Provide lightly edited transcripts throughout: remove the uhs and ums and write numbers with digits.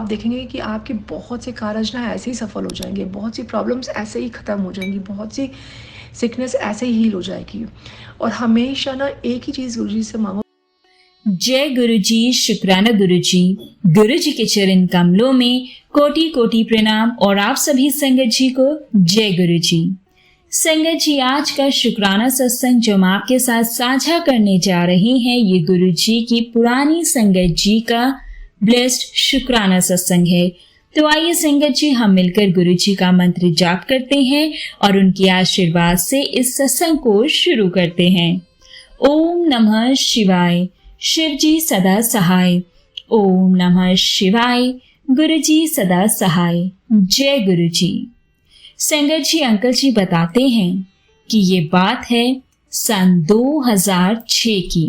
आप देखेंगे कि आपके बहुत से कारज ना ऐसे ही सफल हो जाएंगे, बहुत सी प्रॉब्लम्स ऐसे ही ख़त्म हो जाएंगी, बहुत सी सिकनेस ऐसे ही हील हो जाएगी। और हमेशा ना एक ही चीज़ गुरु जी से मांगो। जय गुरु जी, शुक्राना गुरु जी। गुरु जी के चरण कमलों में कोटि कोटि प्रणाम और आप सभी संगत जी को जय गुरु जी। संगत जी, आज का शुक्राना सत्संग जो हम आपके साथ साझा करने जा रहे हैं, ये गुरु जी की पुरानी संगत जी का ब्लेस्ड शुक्राना सत्संग है। तो आइए संगत जी, हम मिलकर गुरु जी का मंत्र जाप करते हैं और उनके आशीर्वाद से इस सत्संग को शुरू करते हैं। ओम नमः शिवाय। शिव जी सदा सहाय। ओम नमः शिवाय। गुरु जी सदा सहाय। जय गुरु जी। संगत जी, अंकल जी बताते हैं कि ये बात है सन 2006 की।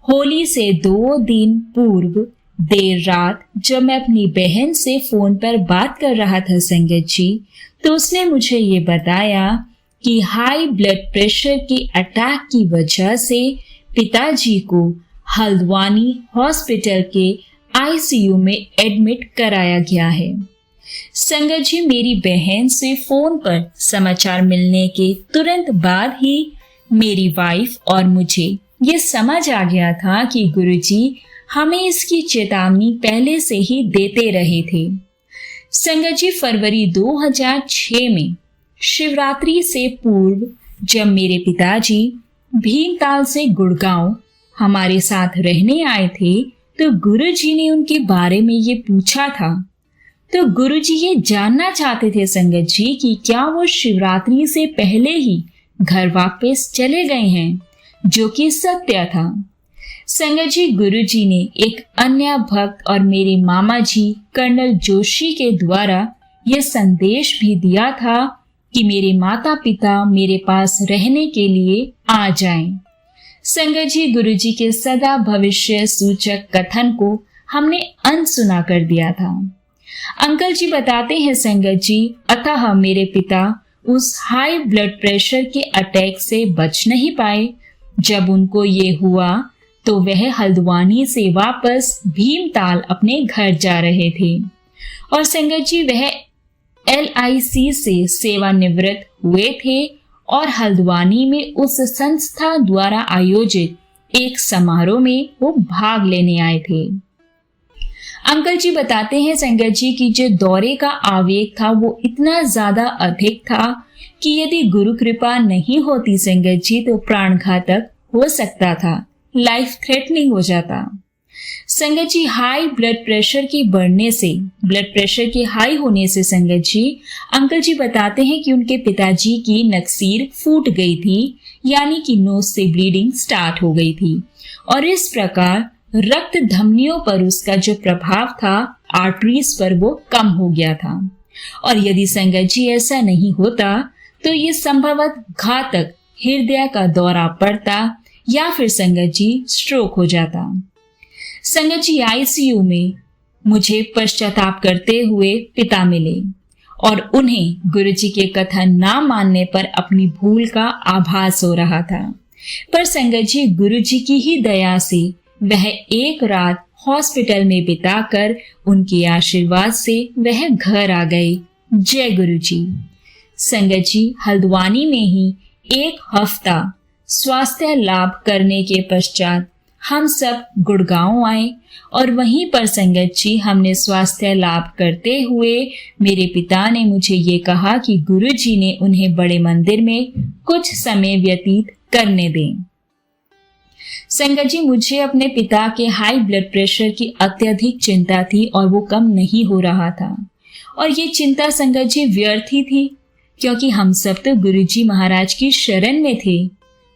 होली से 2 दिन पूर्व देर रात जब मैं अपनी बहन से फोन पर बात कर रहा था संगत जी, तो उसने मुझे ये बताया कि हाई ब्लड प्रेशर के अटैक की वजह से पिताजी को हल्द्वानी हॉस्पिटल के आईसीयू में एडमिट कराया गया है। संगत जी, मेरी बहन से फोन पर समाचार मिलने के तुरंत बाद ही मेरी वाइफ और मुझे ये समझ आ गया था कि गुरुजी हमें इसकी चेतावनी पहले से ही देते रहे थे। संगत जी, फरवरी 2006 में शिवरात्रि से पूर्व जब मेरे पिताजी भीमताल से गुड़गांव हमारे साथ रहने आए थे, तो गुरुजी ने उनके बारे में ये पूछा था। तो गुरुजी ये जानना चाहते थे संगत जी कि क्या वो शिवरात्रि से पहले ही घर वापस चले गए हैं, जो कि सत्य था। संगत जी, गुरुजी ने एक अन्य भक्त और मेरे मामा जी कर्नल जोशी के द्वारा यह संदेश भी दिया था कि मेरे माता पिता मेरे पास रहने के लिए आ जाएं। संगत जी, गुरुजी के सदा भविष्य सूचक कथन को हमने अनसुना कर दिया था। अंकल जी बताते हैं संगत जी, अतः मेरे पिता उस हाई ब्लड प्रेशर के अटैक से बच नहीं पाए। जब उनको ये हुआ तो वह हल्द्वानी से वापस भीमताल अपने घर जा रहे थे और संगत जी वह LIC से सेवानिवृत्त हुए थे और हल्द्वानी में उस संस्था द्वारा आयोजित एक समारोह में वो भाग लेने आए थे। अंकल जी बताते हैं संगत जी कि जो दौरे का आवेग था वो इतना ज्यादा अधिक था कि यदि गुरु कृपा नहीं होती संगत जी तो प्राण घातक हो सकता था, लाइफ थ्रेटनिंग हो जाता। संगत जी, हाई ब्लड प्रेशर के बढ़ने से, ब्लड प्रेशर के हाई होने से संगत जी, अंकल जी बताते हैं कि उनके पिताजी की नक्सीर फूट गई थी, यानी कि नोज से ब्लीडिंग स्टार्ट हो गई थी और इस प्रकार रक्त धमनियों पर उसका जो प्रभाव था आर्टरीज पर वो कम हो गया था। और यदि संगत जी ऐसा नहीं होता तो ये संभवतः घातक हृदय का दौरा पड़ता या फिर संगत जी स्ट्रोक हो जाता। संगत जी, आईसीयू में मुझे पश्चाताप करते हुए पिता मिले और उन्हें गुरुजी के कथन ना मानने पर अपनी भूल का आभास हो रहा था। पर संगत जी, गुरुजी की ही दया से वह एक रात हॉस्पिटल में बिताकर उनके आशीर्वाद से वह घर आ गए। जय गुरुजी। संगत जी, हल्द्वानी में ही 1 हफ्ता स्वास्थ्य लाभ करने के पश्चात हम सब गुड़गांव आए और वहीं पर संगत जी हमने स्वास्थ्य लाभ करते हुए मेरे पिता ने मुझे ये कहा कि गुरुजी ने उन्हें बड़े मंदिर में कुछ समय व्यतीत करने दें। संगत जी, मुझे अपने पिता के हाई ब्लड प्रेशर की अत्यधिक चिंता थी और वो कम नहीं हो रहा था और ये चिंता संगत जी व्यर्थ ही थी, क्योंकि हम सब तो गुरुजी महाराज की शरण में थे।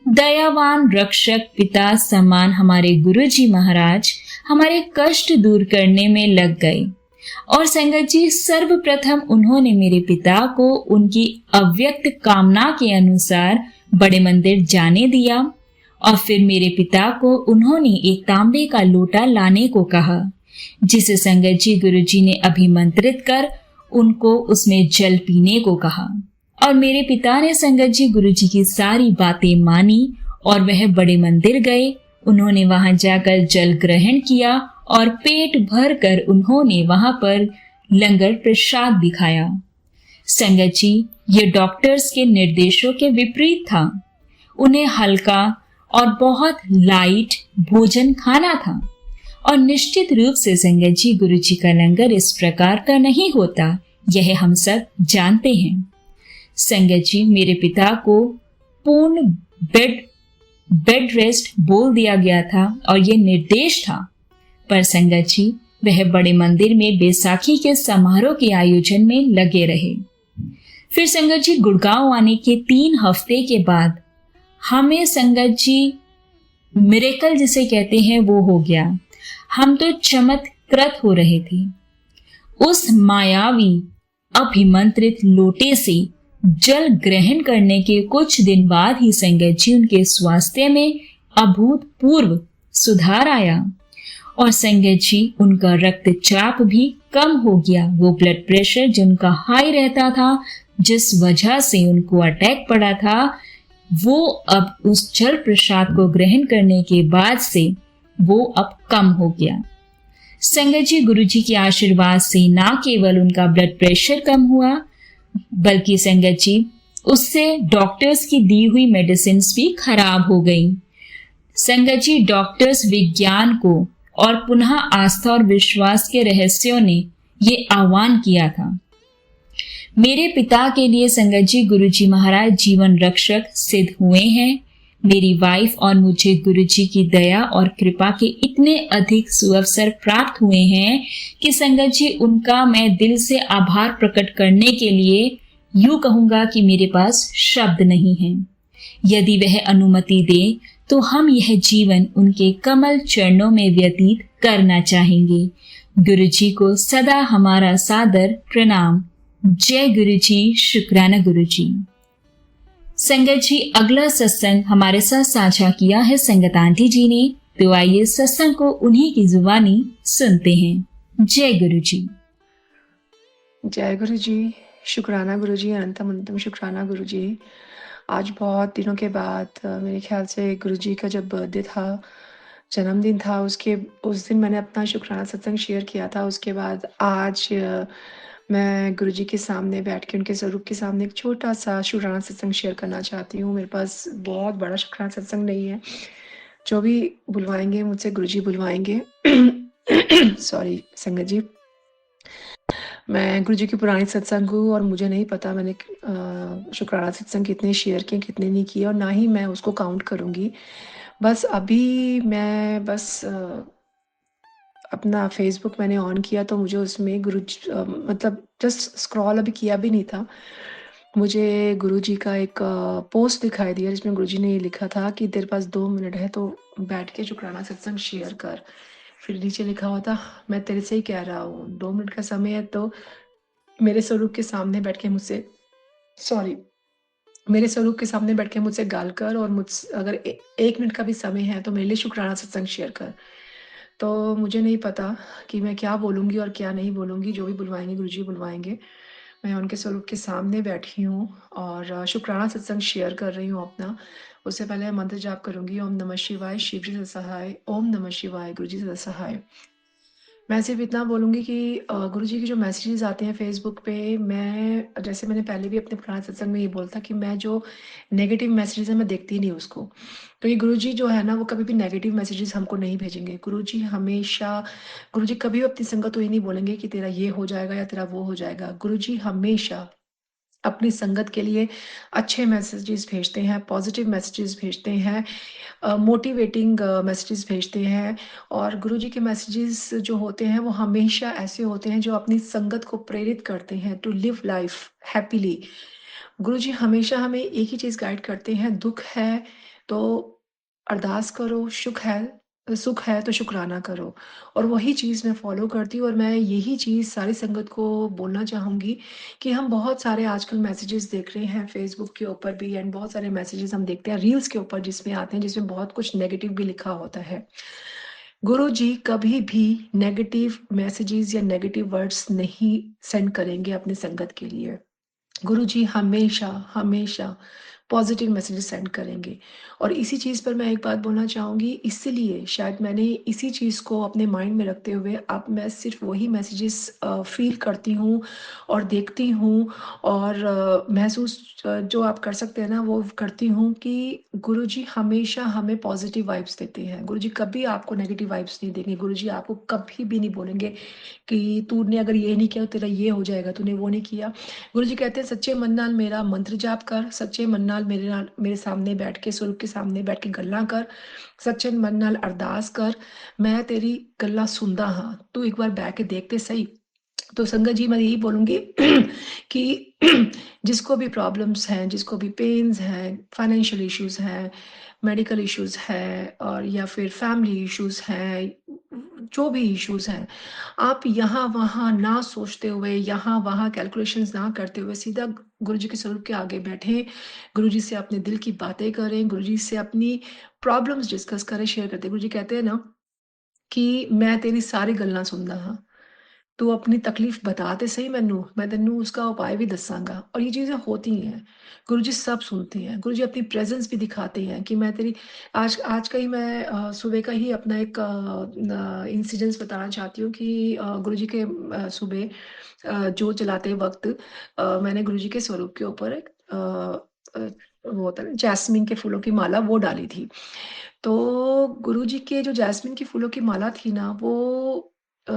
दयावान रक्षक पिता समान हमारे गुरुजी महाराज हमारे कष्ट दूर करने में लग गए और संगत जी, सर्वप्रथम उन्होंने मेरे पिता को उनकी अव्यक्त कामना के अनुसार बड़े मंदिर जाने दिया और फिर मेरे पिता को उन्होंने एक तांबे का लोटा लाने को कहा, जिसे संगत जी गुरुजी ने अभिमंत्रित कर उनको उसमें जल पीने को कहा और मेरे पिता ने संगत जी गुरुजी की सारी बातें मानी और वह बड़े मंदिर गए। उन्होंने वहां जाकर जल ग्रहण किया और पेट भर कर उन्होंने वहां पर लंगर प्रसाद भी खाया। संगत जी, ये डॉक्टर्स के निर्देशों के विपरीत था। उन्हें हल्का और बहुत लाइट भोजन खाना था और निश्चित रूप से संगत जी, गुरु जी का लंगर इस प्रकार का नहीं होता, यह हम सब जानते हैं। संगत जी, मेरे पिता को पूर्ण बेड रेस्ट बोल दिया गया था और ये निर्देश था, पर संगत जी वह बड़े मंदिर में बैसाखी के समारोह के आयोजन में लगे रहे। फिर संगत जी गुड़गांव आने के 3 हफ्ते के बाद हमें संगत जी मिरेकल जिसे कहते हैं वो हो गया। हम तो चमत्कृत हो रहे थे। उस मायावी अभिमंत्रित लोटे से जल ग्रहण करने के कुछ दिन बाद ही संगत जी उनके स्वास्थ्य में अभूतपूर्व सुधार आया और संगत जी उनका रक्तचाप भी कम हो गया। वो ब्लड प्रेशर जिनका हाई रहता था, जिस वजह से उनको अटैक पड़ा था, वो अब उस जल प्रसाद को ग्रहण करने के बाद से वो अब कम हो गया। संगत जी, गुरु जी के आशीर्वाद से ना केवल उनका ब्लड प्रेशर कम हुआ, बल्कि संगत जी उससे डॉक्टर्स की दी हुई मेडिसिन भी खराब हो गई। संगत जी, डॉक्टर्स विज्ञान को और पुनः आस्था और विश्वास के रहस्यों ने ये आह्वान किया था। मेरे पिता के लिए संगत जी गुरु जी महाराज जीवन रक्षक सिद्ध हुए हैं। मेरी वाइफ और मुझे गुरु जी की दया और कृपा के इतने अधिक सुअवसर प्राप्त हुए हैं कि संगत जी उनका मैं दिल से आभार प्रकट करने के लिए यूं कहूंगा कि मेरे पास शब्द नहीं है। यदि वह अनुमति दे तो हम यह जीवन उनके कमल चरणों में व्यतीत करना चाहेंगे। गुरु जी को सदा हमारा सादर प्रणाम। जय गुरु जी, शुक्राना गुरु जी। संगत जी, अगला सत्संग हमारे साथ साझा किया है संगत आंटी जी ने, तो आइए सत्संग को उन्हीं की जुबानी सुनते हैं। जय गुरु जी। जय गुरु जी, शुक्राना गुरु जी, अनंतम अनंतम शुक्राना गुरु जी। आज बहुत दिनों के बाद मेरे ख्याल से गुरु जी का जब बर्थडे था, जन्मदिन था, उस दिन मैंने अपना शुक्राना सत्संग शेयर किया था। उसके बाद आज मैं गुरु जी के सामने बैठ के उनके स्वरूप के सामने एक छोटा सा शुक्राना सत्संग शेयर करना चाहती हूँ। मेरे पास बहुत बड़ा शुक्राना सत्संग नहीं है। जो भी बुलवाएंगे मुझसे गुरु जी बुलवाएंगे। सॉरी संगत जी, मैं गुरु जी की पुरानी सत्संग हूँ और मुझे नहीं पता मैंने शुक्राना सत्संग कितने शेयर किए कितने नहीं किए, और ना ही मैं उसको काउंट करूँगी। बस अभी मैं अपना फेसबुक मैंने ऑन किया तो मुझे उसमें मतलब जस्ट स्क्रॉल अभी किया भी नहीं था, मुझे गुरु जी का एक पोस्ट दिखाई दिया जिसमें गुरु जी ने ये लिखा था कि तेरे पास 2 मिनट है तो बैठ के शुक्राना सत्संग शेयर कर। फिर नीचे लिखा हुआ था, मैं तेरे से ही कह रहा हूँ, 2 मिनट का समय है तो मेरे स्वरूप के सामने बैठ के मुझसे गाल कर, और अगर 1 मिनट का भी समय है तो मेरे लिए शुक्राना सत्संग शेयर कर। तो मुझे नहीं पता कि मैं क्या बोलूँगी और क्या नहीं बोलूँगी। जो भी बुलवाएंगे गुरु जी बुलवाएंगे। मैं उनके स्वरूप के सामने बैठी हूँ और शुक्राना सत्संग शेयर कर रही हूँ अपना। उससे पहले मैं मंत्र जाप करूँगी, ओम नमः शिवाय, शिव जी सदा सहाय, ओम नमः शिवाय, गुरु जी सदा सहाय। मैं सिर्फ इतना बोलूँगी कि गुरु जी के जो मैसेजेस आते हैं फेसबुक पे, मैं जैसे मैंने पहले भी अपने पुराने सत्संग में ये बोला था कि मैं जो नेगेटिव मैसेजेस हैं मैं देखती नहीं उसको, क्योंकि गुरु जी जो है ना वो कभी भी नेगेटिव मैसेजेस हमको नहीं भेजेंगे। गुरु जी कभी भी अपनी संगत को ये नहीं बोलेंगे कि तेरा ये हो जाएगा या तेरा वो हो जाएगा। गुरु जी हमेशा अपनी संगत के लिए अच्छे मैसेजेस भेजते हैं, पॉजिटिव मैसेजेस भेजते हैं, मोटिवेटिंग मैसेजेस भेजते हैं। और गुरु जी के मैसेजेस जो होते हैं वो हमेशा ऐसे होते हैं जो अपनी संगत को प्रेरित करते हैं टू लिव लाइफ हैप्पीली। गुरु जी हमेशा हमें एक ही चीज़ गाइड करते हैं, दुख है तो अरदास करो, सुख है तो शुक्राना करो। और वही चीज़ मैं फ़ॉलो करती हूँ और मैं यही चीज़ सारी संगत को बोलना चाहूँगी कि हम बहुत सारे आजकल मैसेजेस देख रहे हैं फ़ेसबुक के ऊपर भी, एंड बहुत सारे मैसेजेस हम देखते हैं रील्स के ऊपर जिसमें आते हैं, जिसमें बहुत कुछ नेगेटिव भी लिखा होता है। गुरु जी कभी भी नेगेटिव मैसेजेस या नेगेटिव वर्ड्स नहीं सेंड करेंगे अपनी संगत के लिए। गुरु जी हमेशा, हमेशा पॉज़िटिव मैसेजेस सेंड करेंगे। और इसी चीज़ पर मैं एक बात बोलना चाहूँगी, इसीलिए शायद मैंने इसी चीज़ को अपने माइंड में रखते हुए अब मैं सिर्फ़ वही मैसेजेस फ़ील करती हूँ और देखती हूँ और महसूस जो आप कर सकते हैं ना वो करती हूँ कि गुरुजी हमेशा हमें पॉज़िटिव वाइब्स देते हैं। गुरुजी कभी आपको नेगेटिव वाइब्स नहीं देंगे। गुरुजी आपको कभी भी नहीं बोलेंगे कि तूने अगर ये नहीं किया तो तेरा ये हो जाएगा, तूने वो नहीं किया। गुरुजी कहते हैं सच्चे मन नाल मेरा मंत्र जाप कर, सच्चे मन नाल मेरे सामने बैठ के स्वरूप के सामने बैठ के गल्लां कर, सच्चे मन नाल अरदास कर, मैं तेरी गल्लां सुनदा हां, तू एक बार बैठ के देख ते सही। तो संगत जी मैं यही बोलूँगी कि जिसको भी प्रॉब्लम्स हैं, जिसको भी पेन्स हैं, फाइनेंशियल इश्यूज़ हैं, मेडिकल इश्यूज़ हैं और या फिर फैमिली इश्यूज़ हैं, जो भी इश्यूज़ हैं, आप यहाँ-वहाँ ना सोचते हुए, यहाँ-वहाँ कैलकुलेशंस ना करते हुए सीधा गुरुजी के स्वरूप के आगे बैठें, गुरुजी से अपने दिल की बातें करें, गुरुजी से अपनी प्रॉब्लम्स डिस्कस करें, शेयर करते हैं। गुरुजी कहते हैं ना कि मैं तेरी सारी गल्लां सुनदा हां। तू अपनी तकलीफ़ बता ते सही मैनू, मैं तेनू उसका उपाय भी दसांगा और ये चीज़ें होती हैं। गुरुजी सब सुनते हैं, गुरुजी अपनी प्रेज़ेंस भी दिखाते हैं कि मैं तेरी आज आज का ही मैं सुबह का ही अपना एक इंसिडेंस बताना चाहती हूँ कि गुरुजी के सुबह जोत जलाते वक़्त मैंने गुरुजी के स्वरूप के ऊपर एक अ, वो होता है ना जैस्मिन के फूलों की माला वो डाली थी। तो गुरुजी के जो जैस्मिन की फूलों की माला थी ना वो अ,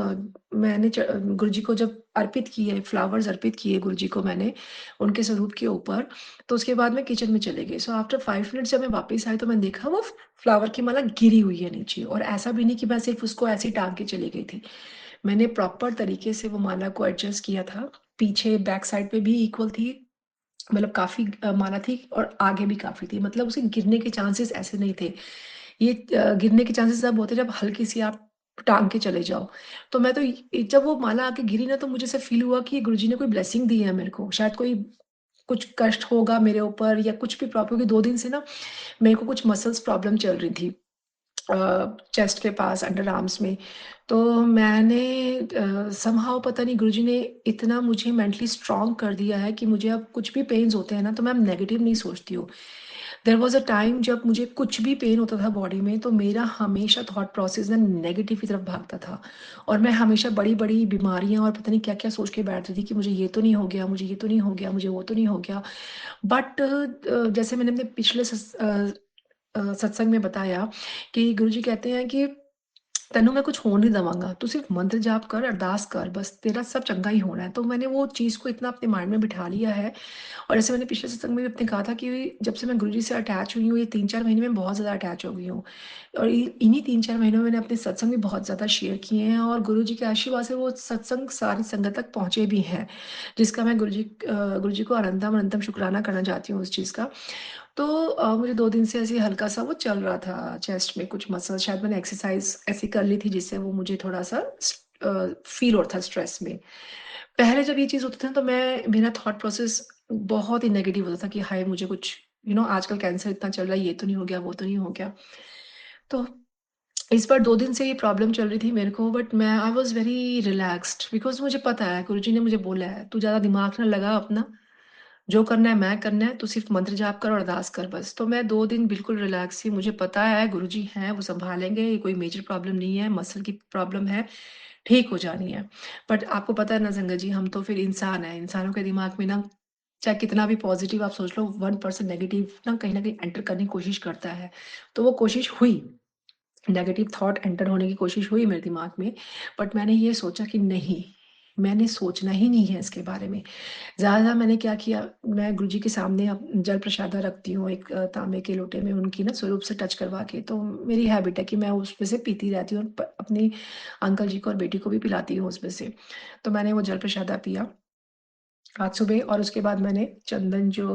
मैंने गुरुजी को जब अर्पित किए फ्लावर्स अर्पित किए गुरुजी को मैंने उनके स्वरूप के ऊपर, तो उसके बाद मैं किचन में चली गई। सो आफ्टर 5 मिनट्स जब मैं वापस आई तो मैंने देखा वो फ्लावर की माला गिरी हुई है नीचे और ऐसा भी नहीं कि मैं सिर्फ़ उसको ऐसे ही टाँग के चली गई थी। मैंने प्रॉपर तरीके से वो माला को एडजस्ट किया था। पीछे बैक साइड पे भी इक्वल थी, मतलब काफ़ी माला थी और आगे भी काफ़ी थी। मतलब उसके गिरने के चांसेस ऐसे नहीं थे। ये गिरने के चांसेस तब होते हैं जब हल्की-सी आप टाँग के चले जाओ। तो मैं तो जब वो माला आके गिरी ना तो मुझे ऐसा फ़ील हुआ कि गुरुजी ने कोई ब्लेसिंग दी है मेरे को। शायद कोई कुछ कष्ट होगा मेरे ऊपर या कुछ भी प्रॉब्लम क्योंकि 2 दिन से ना मेरे को कुछ मसल्स प्रॉब्लम चल रही थी। चेस्ट के पास, अंडर आर्म्स में। तो मैंने समहाउ पता नहीं गुरुजी ने इतना मुझे मेंटली स्ट्रॉन्ग कर दिया है कि मुझे अब कुछ भी पेन्स होते हैं ना, तो मैं अब नेगेटिव नहीं सोचती हूँ। देयर वाज़ अ टाइम जब मुझे कुछ भी पेन होता था बॉडी में, तो मेरा हमेशा थॉट प्रोसेस ना नेगेटिव की तरफ भागता था और मैं हमेशा बड़ी-बड़ी बीमारियाँ और पता नहीं क्या-क्या सोच के बैठती थी कि मुझे ये तो नहीं हो गया, मुझे ये तो नहीं हो गया, मुझे वो तो नहीं हो गया। बट जैसे मैंने अपने पिछले सत्संग में बताया कि गुरुजी कहते हैं कि तैनू मैं कुछ होण नहीं देवांगा, तू सिर्फ मंत्र जाप कर, अरदास कर, बस तेरा सब चंगा ही होना है। तो मैंने वो चीज़ को इतना अपने माइंड में बिठा लिया है और जैसे मैंने पिछले सत्संग में भी अपने कहा था कि जब से मैं गुरुजी से अटैच हुई हूँ, ये 3-4 महीने में बहुत ज़्यादा अटैच हो गई हूँ। और इन्हीं 3-4 महीनों में मैंने अपने सत्संग भी बहुत ज़्यादा शेयर किए हैं और गुरुजी के आशीर्वाद से वो सत्संग सारी संगत तक पहुँचे भी हैं, जिसका मैं गुरुजी को अनंतम अनंतम शुक्राना करना चाहती हूँ उस चीज़ का। तो मुझे 2 दिन से ऐसे ही हल्का-सा वो चल रहा था चेस्ट में कुछ मसल शायद मैंने एक्सरसाइज़ ऐसी कर ली थी जिससे वो मुझे थोड़ा-सा फ़ील हो रहा था स्ट्रेस में। पहले जब ये चीज़ होती थी ना तो मेरा थॉट प्रोसेस बहुत ही नेगेटिव होता था कि हाय मुझे कुछ आजकल कैंसर इतना चल रहा है, ये तो नहीं हो गया, वो तो नहीं हो गया। तो इस बार 2 दिन से ये प्रॉब्लम चल रही थी मेरे को बट मैं I was very relaxed because मुझे पता है गुरुजी ने मुझे बोला है, "तू ज़्यादा दिमाग ना लगा अपना, जो करना है मैं करना है, तू सिर्फ़ मंत्र जाप कर और अरदास कर बस।" तो मैं 2 दिन बिल्कुल रिलैक्स थी, मुझे पता है गुरुजी हैं, वो सँभालेंगे, ये कोई मेजर प्रॉब्लम नहीं है, मसल की प्रॉब्लम है, ठीक हो जानी है। बट आपको पता है ना संगत जी, हम तो फिर इंसान हैं, इंसानों के दिमाग में ना चाहे कितना भी पॉज़िटिव आप सोच लो, 1% नेगेटिव ना कहीं न कहीं एंटर करने की कोशिश करता है। तो वो कोशिश हुई। नेगेटिव थॉट एंटर होने की कोशिश हुई मेरे दिमाग में, बट मैंने ये सोचा कि नहीं, मैंने सोचना ही नहीं है इसके बारे में। ज़्यादा मैंने क्या किया, मैं गुरुजी के सामने जल प्रसादा रखती हूँ एक तांबे के लोटे में उनकी ना स्वरूप से टच करवा के, तो मेरी हैबिट है कि मैं उसमें से पीती रहती हूँ और अपनी अंकल जी को और बेटी को भी पिलाती हूँ उसमें से। तो मैंने वो जल प्रसादा पिया आज सुबह और उसके बाद मैंने चंदन जो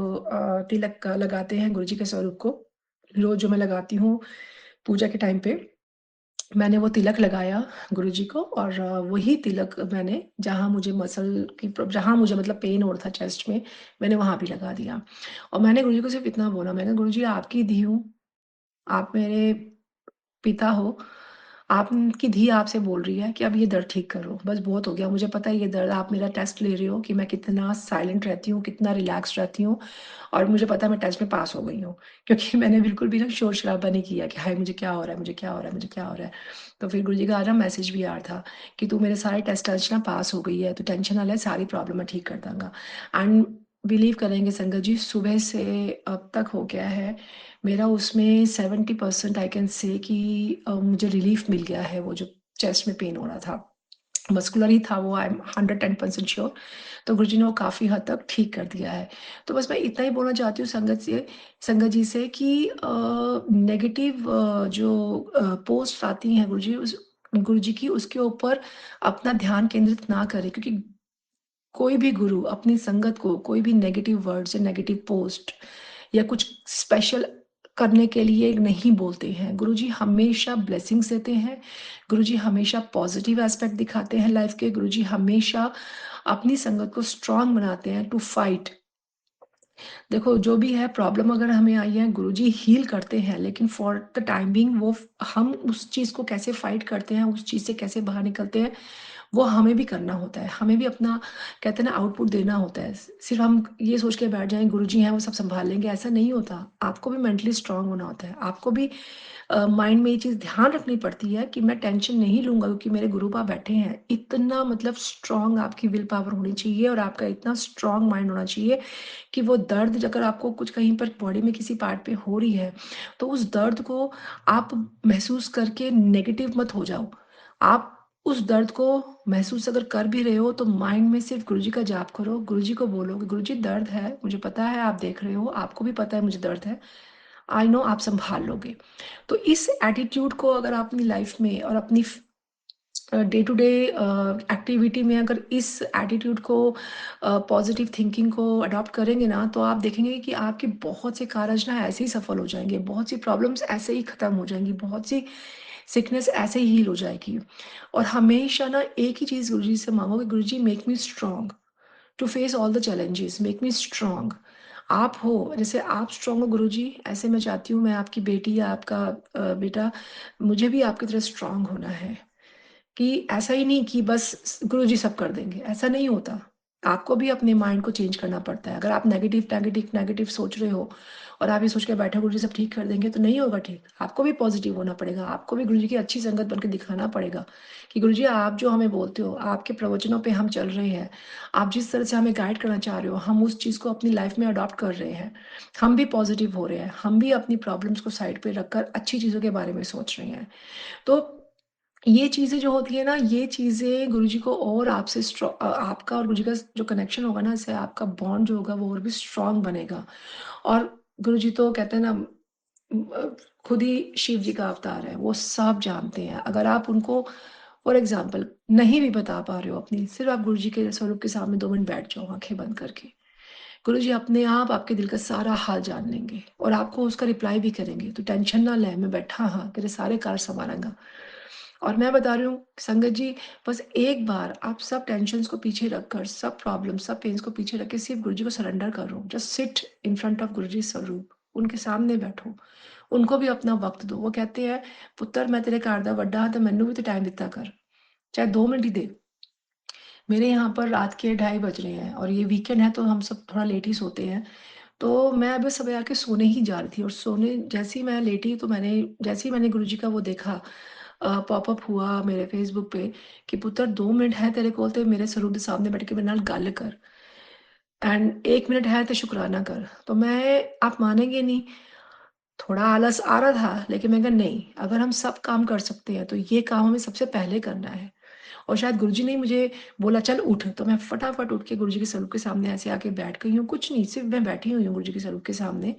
तिलक का लगाते हैं गुरुजी के स्वरूप को, रोज़ जो मैं लगाती हूँ पूजा के टाइम पे मैंने वो तिलक लगाया गुरुजी को और वही तिलक मैंने जहाँ मुझे मतलब पेन हो रहा था चेस्ट में, मैंने वहाँ भी लगा दिया। और मैंने गुरुजी को सिर्फ़ इतना बोला, मैंने गुरुजी आपकी दी हूँ, आप मेरे पिता हो आपकी धी आपसे बोल रही है कि अब ये दर्द ठीक करो, बस बहुत हो गया, मुझे पता है ये दर्द, आप मेरा टेस्ट ले रहे हो कि मैं कितना साइलेंट रहती हूँ, कितना रिलैक्स रहती हूँ और मुझे पता है मैं टेस्ट में पास हो गई हूँ। क्योंकि मैंने बिल्कुल भी ना शोर-शराबा नहीं किया कि हाय मुझे क्या हो रहा है, मुझे क्या हो रहा है, मुझे क्या हो रहा है। तो फिर गुरुजी का आज ना मैसेज भी आया था कि तू मेरे सारे टेस्ट आज ना पास हो गई है, तू टेंशन ना ले, सारी प्रॉब्लम मैं ठीक कर दूँगा। एंड बिलीव करेंगे संगत जी, सुबह से अब तक हो गया है, मेरा उसमें 70% आई कैन से कि मुझे रिलीफ मिल गया है, वो जो चेस्ट में पेन हो रहा था। मस्कुलर ही था वो, आई एम 110% श्योर। तो गुरुजी ने वो काफ़ी हद तक ठीक कर दिया है। तो बस मैं इतना ही बोलना चाहती हूँ संगत जी से कि नेगेटिव जो पोस्ट आती हैं गुरुजी की, उसके ऊपर अपना ध्यान केंद्रित ना करें, क्योंकि कोई भी गुरु अपनी संगत को कोई भी नेगेटिव वर्ड्स या नेगेटिव पोस्ट या कुछ स्पेशल करने के लिए नहीं बोलते हैं। गुरुजी हमेशा ब्लेसिंग्स देते हैं। गुरुजी हमेशा पॉजिटिव एस्पेक्ट दिखाते हैं लाइफ के। गुरुजी हमेशा अपनी संगत को स्ट्रांग बनाते हैं टू फाइट। देखो जो भी है प्रॉब्लम अगर हमें आई है, गुरुजी हील करते हैं, लेकिन फॉर द टाइम बीइंग वो हम उस चीज़ को कैसे फाइट करते हैं, उस चीज़ से कैसे बाहर निकलते हैं, वो हमें भी करना होता है। हमें भी अपना कहते हैं ना आउटपुट देना होता है। सिर्फ़ हम ये सोच के बैठ जाएँ गुरुजी हैं वो सब सँभाल लेंगे, ऐसा नहीं होता। आपको भी मेंटली स्ट्रॉन्ग होना होता है। आपको भी माइंड में ये चीज़ ध्यान रखनी पड़ती है कि मैं टेंशन नहीं लूँगा क्योंकि मेरे गुरु बैठे हैं। इतना मतलब स्ट्रॉन्ग आपकी विल पावर होनी चाहिए और आपका इतना स्ट्रॉन्ग माइंड होना चाहिए कि वो दर्द अगर आपको कुछ कहीं पर बॉडी में किसी पार्ट पे हो रही है, तो उस दर्द को आप महसूस करके नेगेटिव मत हो जाओ। आप उस दर्द को महसूस अगर कर भी रहे हो तो माइंड में सिर्फ़ गुरुजी का जाप करो, गुरुजी को बोलो कि गुरुजी दर्द है, मुझे पता है आप देख रहे हो, आपको भी पता है मुझे दर्द है। आई नो आप सँभाल लोगे। तो इस एटीट्यूड को अगर आप अपनी लाइफ़ में और अपनी डे टू डे एक्टिविटी में अगर इस एटीट्यूड को पॉजिटिव थिंकिंग को अडॉप्ट करेंगे ना, तो आप देखेंगे कि आपके बहुत से कारज ना ऐसे ही सफल हो जाएंगे, बहुत सी प्रॉब्लम्स ऐसे ही खत्म हो जाएंगी, बहुत सी सिकनेस ऐसे ही हील हो जाएगी। और हमेशा ना एक ही चीज़ गुरुजी से मांगो कि Guruji make me strong to face all the challenges, make me strong. आप हो जैसे आप स्ट्रांग हो गुरुजी, ऐसे मैं चाहती हूँ मैं आपकी बेटी या आपका बेटा, मुझे भी आपकी तरह स्ट्रांग होना है। कि ऐसा ही नहीं कि बस गुरुजी सब कर देंगे, ऐसा नहीं होता। आपको भी अपने माइंड को चेंज करना पड़ता है। अगर आप नेगेटिव सोच रहे हो और आप ये सोच के बैठे हो गुरुजी सब ठीक कर देंगे, तो नहीं होगा ठीक। आपको भी पॉजिटिव होना पड़ेगा, आपको भी गुरुजी की अच्छी संगत बन के दिखाना पड़ेगा कि गुरुजी आप जो हमें बोलते हो, आपके प्रवचनों पे हम चल रहे हैं। आप जिस तरह से हमें गाइड करना चाह रहे हो, हम उस चीज़ को अपनी लाइफ में अडॉप्ट कर रहे हैं। हम भी पॉजिटिव हो रहे हैं, हम भी अपनी प्रॉब्लम्स को साइड पे रखकर अच्छी चीज़ों के बारे में सोच रहे हैं। तो ये चीज़ें जो होती है ना, ये चीज़ें गुरुजी को और आपका और गुरुजी का जो कनेक्शन होगा ना, इससे आपका बॉन्ड जो होगा वो और भी स्ट्रॉन्ग बनेगा। और गुरुजी तो कहते हैं ना खुद ही शिव जी का अवतार है, वो सब जानते हैं। अगर आप उनको फॉर एग्ज़ाम्पल नहीं भी बता पा रहे हो अपनी, सिर्फ़ आप गुरुजी के स्वरूप के सामने 2 मिनट बैठ जाओ आँखें बंद करके। गुरुजी अपने आप आपके दिल का सारा हाल जान लेंगे और आपको उसका रिप्लाई भी करेंगे। तो टेंशन ना ले, मैं बैठा हाँ, तेरे सारे कार्य सँभालूँगा। और मैं बता रही हूँ संगत जी, बस एक बार आप सब टेंशन्स को पीछे रखकर, सब प्रॉब्लम, सब पेन्स को पीछे रख के सिर्फ़ गुरुजी को सरेंडर करो। Just sit in front of Guruji स्वरूप, उनके सामने बैठो, उनको भी अपना वक़्त दो। वो कहते हैं, "पुत्तर मैं तेरे घर दा वड्डा हाँ, ते मैनू भी तो टाइम दित्ता कर, चाहे 2 मिनट ही दे।" मेरे यहाँ पर रात के 2:30 बज रहे हैं और ये वीकेंड है तो हम सब थोड़ा लेट ही सोते हैं। तो मैं अभी सुबह आके सोने ही जा रही थी और सोने जैसे ही मैं लेटी तो जैसे ही मैंने गुरुजी का वो देखा पॉपअप हुआ मेरे फेसबुक पे कि पुत्तर 2 मिनट है तेरे कोल ते मेरे स्वरूप दे सामने बैठ के मेरे नाल गल कर एंड 1 मिनट है ते शुकराना कर। तो मैं आप मानेंगे नहीं, थोड़ा आलस आ रहा था लेकिन मैं कहा नहीं, अगर हम सब काम कर सकते हैं तो ये काम हमें सबसे पहले करना है। और शायद गुरुजी ने ही मुझे बोला चल उठ, तो मैं फटाफट उठ के गुरुजी के स्वरूप के सामने ऐसे आके बैठ गई हूँ। कुछ नहीं, सिर्फ़ मैं बैठी हुई हूँ गुरुजी के स्वरूप के सामने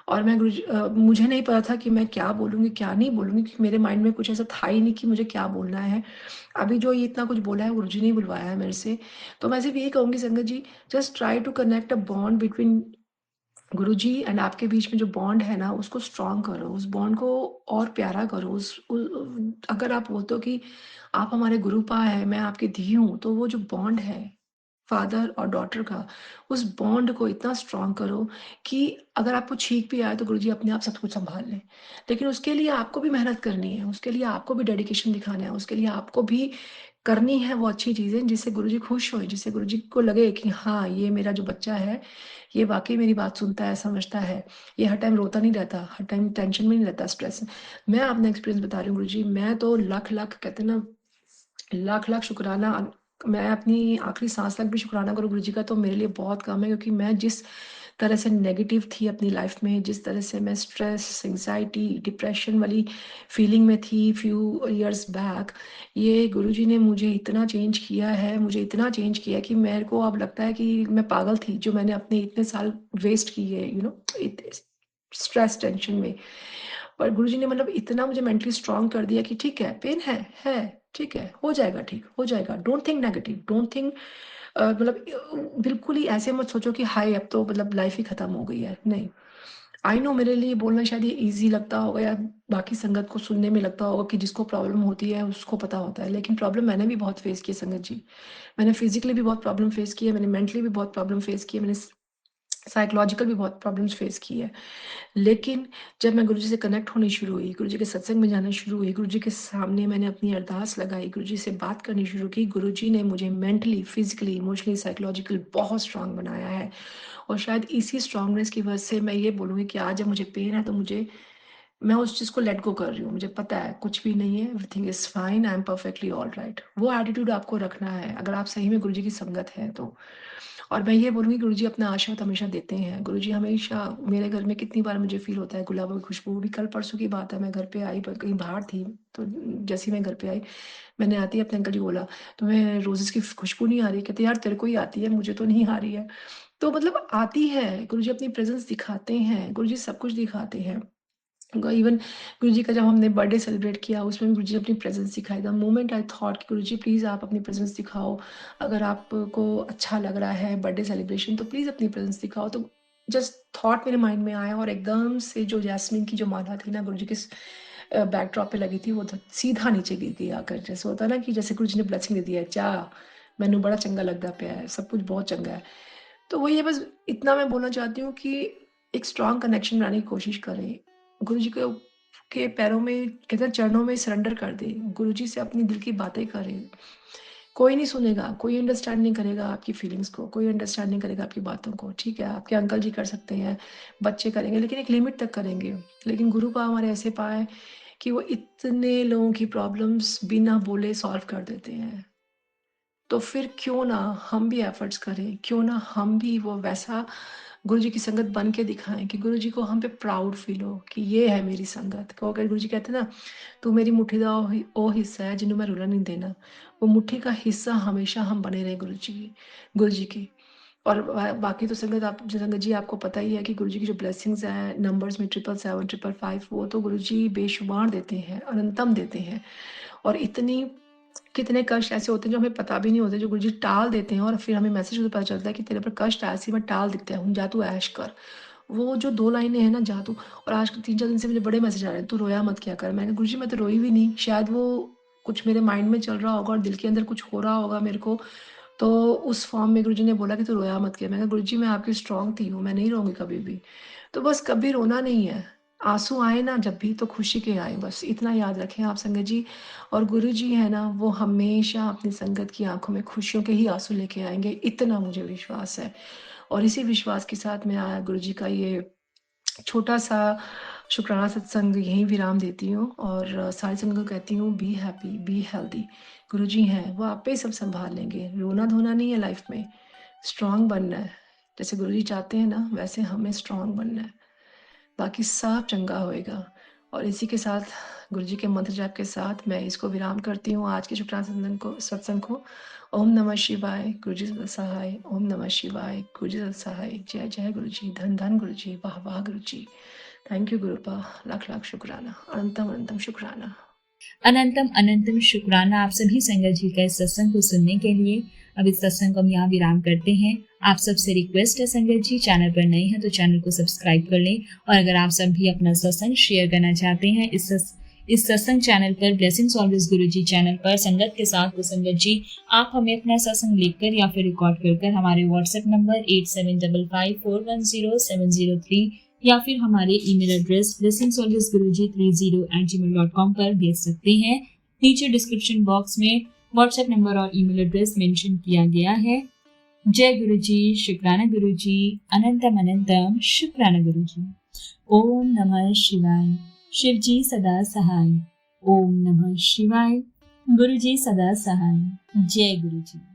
और मुझे नहीं पता था कि मैं क्या बोलूँगी, क्या नहीं बोलूँगी क्योंकि मेरे माइंड में कुछ ऐसा था ही नहीं कि मुझे क्या बोलना है। अभी जो ये इतना कुछ बोला है गुरुजी ने ही बुलवाया है मेरे से। तो मैं सिर्फ़ यही कहूँगी Sangat ji, just try to connect a bond between Guruji and आपके बीच में जो बॉन्ड है ना, उसको स्ट्रॉन्ग करो, उस बॉन्ड को और प्यारा करो। अगर आप बोलते हो कि आप हमारे गुरुपा हैं, मैं आपकी धी हूँ, तो वो जो बॉन्ड है फादर और डॉटर का, उस बॉन्ड को इतना स्ट्रॉन्ग करो कि अगर आपको छींक भी आए तो गुरुजी अपने आप सब कुछ सँभाल लें। लेकिन उसके लिए आपको भी मेहनत करनी है, उसके लिए आपको भी डेडिकेशन दिखाना है, उसके लिए आपको भी करनी है वो अच्छी चीज़ें जिससे गुरुजी खुश होएँ, जिससे गुरुजी को लगे कि हाँ, ये मेरा जो बच्चा है, ये वाक़ई मेरी बात सुनता है, समझता है। ये हर टाइम रोता नहीं रहता, हर टाइम टेंशन में नहीं रहता, स्ट्रेस। मैं अपना एक्सपीरियंस बता रही हूँ गुरुजी, मैं तो लाख-लाख कहते हैं ना, लाख-लाख शुक्राना मैं अपनी आखिरी साँस तक भी शुक्राना करूँ गुरुजी का तो मेरे लिए बहुत कम है, क्योंकि मैं जिस तरह से नेगेटिव थी अपनी लाइफ़ में, जिस तरह से मैं स्ट्रेस, एंग्ज़ायटी, डिप्रेशन वाली फीलिंग में थी फ्यू इयर्स बैक, ये गुरुजी ने मुझे इतना चेंज किया है, मुझे इतना चेंज किया है कि मेरे को अब लगता है कि मैं पागल थी, जो मैंने अपने इतने साल वेस्ट किए, इत स्ट्रेस, टेंशन में। पर गुरुजी ने मतलब इतना मुझे मेंटली स्ट्रॉन्ग कर दिया कि ठीक है, पेन है, ठीक है, हो जाएगा ठीक, हो जाएगा। Don't think negative, don't think मतलब बिल्कुल ही ऐसे मत सोचो कि हाय अब तो मतलब लाइफ ही खत्म हो गई है। नहीं, आई नो मेरे लिए बोलना शायद ये ईज़ी लगता होगा या बाकी संगत को सुनने में लगता होगा कि जिसको प्रॉब्लम होती है उसको पता होता है। लेकिन प्रॉब्लम मैंने भी बहुत फेस की है संगत जी। मैंने फिज़िकली भी बहुत प्रॉब्लम फेस की है, मैंने मेंटली भी बहुत प्रॉब्लम फेस की है, मैंने साइकोलॉजिकल भी बहुत प्रॉब्लम्स फेस की है। लेकिन जब मैं गुरुजी से कनेक्ट होनी शुरू हुई, गुरुजी के सत्संग में जाना शुरू हुई, गुरुजी के सामने मैंने अपनी अरदास लगाई, गुरुजी से बात करनी शुरू की, गुरुजी ने मुझे मेंटली, फिज़िकली, इमोशनली, साइकोलॉजिकल बहुत स्ट्रॉन्ग बनाया है। और शायद इसी स्ट्रॉन्गनेस की वजह से मैं ये बोलूँगी कि आज जब मुझे पेन है तो मैं उस चीज़ को लेट गो कर रही हूँ। मुझे पता है कुछ भी नहीं है, everything is fine, I am perfectly alright. वो एटीट्यूड आपको रखना है, अगर आप सही में गुरुजी की संगत है तो। और मैं ये बोलूँगी गुरुजी अपना आशीर्वाद हमेशा देते हैं। गुरुजी हमेशा मेरे घर में कितनी बार मुझे फ़ील होता है गुलाबों की खुशबू, अभी कल-परसों की बात है, मैं घर पे आई ब कहीं बाहर थी, तो जैसे ही मैं घर पे आई, मैंने आते ही अपने अंकल जी को बोला, "तुम्हें रोज़ेज़ की खुशबू नहीं आ रही?" कहते, "यार तेरे को ही आती है, मुझे तो नहीं आ रही है।" तो मतलब आती है, गुरुजी अपनी प्रेज़ेंस दिखाते हैं, गुरुजी सब कुछ दिखाते हैं। इवन गुरुजी का जब हमने बर्थडे सेलिब्रेट किया उसमें भी गुरुजी ने अपनी प्रेज़ेंस दिखाई। द मोमेंट आई थॉट कि गुरुजी प्लीज़ आप अपनी प्रेज़ेंस दिखाओ। अगर आपको अच्छा लग रहा है बर्थडे सेलिब्रेशन तो प्लीज़ अपनी प्रेज़ेंस दिखाओ। तो जस्ट थॉट मेरे माइंड में आया और एकदम से जो जैस्मीन की जो माला थी ना गुरुजी के बैकड्रॉप पे लगी थी वो सीधा नीचे गिर गई आकर। जैसे होता है ना कि जैसे गुरुजी ने ब्लेसिंग दे दिया है, जा मैनू बड़ा चंगा लगदा पिया है, सब कुछ बहुत चंगा है। तो वही है, बस इतना मैं बोलना चाहती हूँ कि एक स्ट्रॉन्ग कनेक्शन बनाने की कोशिश करें। गुरुजी के पैरों में कहते हैं चरणों में सरेंडर कर दें। गुरुजी से अपनी दिल की बातें करें। कोई नहीं सुनेगा, कोई अंडरस्टैंड नहीं करेगा आपकी फीलिंग्स को, कोई अंडरस्टैंड नहीं करेगा आपकी बातों को, ठीक है? आपके अंकल जी कर सकते हैं, बच्चे करेंगे लेकिन एक लिमिट तक करेंगे। लेकिन गुरु पाँव हमारे ऐसे पाँव हैं कि वो इतने लोगों की प्रॉब्लम्स बिना बोले सॉल्व कर देते हैं। तो फिर क्यों ना हम भी एफर्ट्स करें, क्यों ना हम भी वो वैसा गुरुजी की संगत बन के दिखाएँ कि गुरुजी को हम पे प्राउड फ़ील हो कि ये है मेरी संगत। को अगर गुरुजी कहते हैं ना, "तू मेरी मुट्ठी दा ओ हिस्सा है जिन्हों मैं रुलन नहीं देना।" वो मुट्ठी का हिस्सा हमेशा हम बने रहें गुरुजी की। और बाकी तो संगत आप जो संगत जी आपको पता ही है कि गुरुजी की जो ब्लेसिंग्स हैं नंबर्स में 777, 555 वो तो गुरुजी बेशुमार देते हैं, अनंतम देते हैं। और इतनी कितने कष्ट ऐसे होते हैं जो हमें पता भी नहीं होते, जो गुरुजी टाल देते हैं और फिर हमें मैसेज से पता चलता है कि तेरे पर कष्ट ऐसे में टाल दिखता है, जा तू ऐश कर। वो जो 2 लाइनें हैं ना, जा तू। और आज 3-4 दिन से मुझे बड़े मैसेज आ रहे हैं, तू रोया मत किया कर। मैंने कहा गुरुजी मैं तो रोई भी नहीं, शायद वो कुछ मेरे माइंड में चल रहा होगा और दिल के अंदर कुछ हो रहा होगा मेरे को, तो उस फॉर्म में गुरुजी ने बोला कि तू रोया मत किया। मैंने कहा गुरुजी मैं आपकी स्ट्रॉन्ग थी हूँ, मैं नहीं रोऊँगी कभी भी। तो बस कभी रोना नहीं है, आँसू आए ना जब भी तो खुशी के आएँ, बस इतना याद रखें आप संगत जी। और गुरुजी है ना, वो हमेशा अपनी संगत की आँखों में खुशियों के ही आँसू लेके आएँगे, इतना मुझे विश्वास है। और इसी विश्वास के साथ मैं गुरुजी का ये छोटा-सा शुक्राना सत्संग यहीं विराम देती हूँ और सारी संगत को कहती हूँ बी हैप्पी, बी हेल्दी। गुरुजी हैं, वो आपे ही सब सँभाल लेंगे। रोना-धोना नहीं है लाइफ़ में, स्ट्रॉन्ग बनना है। जैसे गुरुजी चाहते हैं ना, वैसे हमें स्ट्रॉन्ग बनना है। बाकी सब चंगा होएगा। और इसी के साथ गुरुजी के मंत्र जाप के साथ मैं इसको विराम करती हूँ आज के शुक्राना सत्संग को। ओम नमः शिवाय, गुरुजी सदा सहाय। ओम नमः शिवाय, गुरुजी सदा सहाय। जय जय गुरुजी, धन धन गुरुजी, वाह वाह गुरुजी। थैंक यू गुरुपा, लाख लाख शुक्राना, अनंतम अनंतम शुक्राना। अनंतम अनंतम शुक्राना आप सभी संगत जी का इस सत्संग को सुनने के लिए। अब इस सत्संग को हम यहाँ विराम करते हैं। आप सबसे रिक्वेस्ट है संगत जी, चैनल पर नए हैं तो चैनल को सब्सक्राइब कर लें और अगर आप सब भी अपना सत्संग शेयर करना चाहते हैं इस सत्संग चैनल पर, ब्लेसिंग्स ऑलवेज गुरुजी चैनल पर संगत के साथ संगत जी आप हमें अपना सत्संग लिखकर या फिर रिकॉर्ड कर हमारे व्हाट्सएप नंबर 8755410703 या फिर हमारे ईमेल एड्रेस blessingsalwaysguruji30@gmail.com पर भेज सकते हैं। नीचे डिस्क्रिप्शन बॉक्स में व्हाट्सएप नंबर और ईमेल एड्रेस मेंशन किया गया है। जय गुरुजी, शुक्राना गुरुजी, अनंतम अनंतम शुक्राना गुरुजी। ओम नमः शिवाय। शिवजी सदा सहाय। ओम नमः शिवाय। गुरुजी सदा सहाय। जय गुरुजी।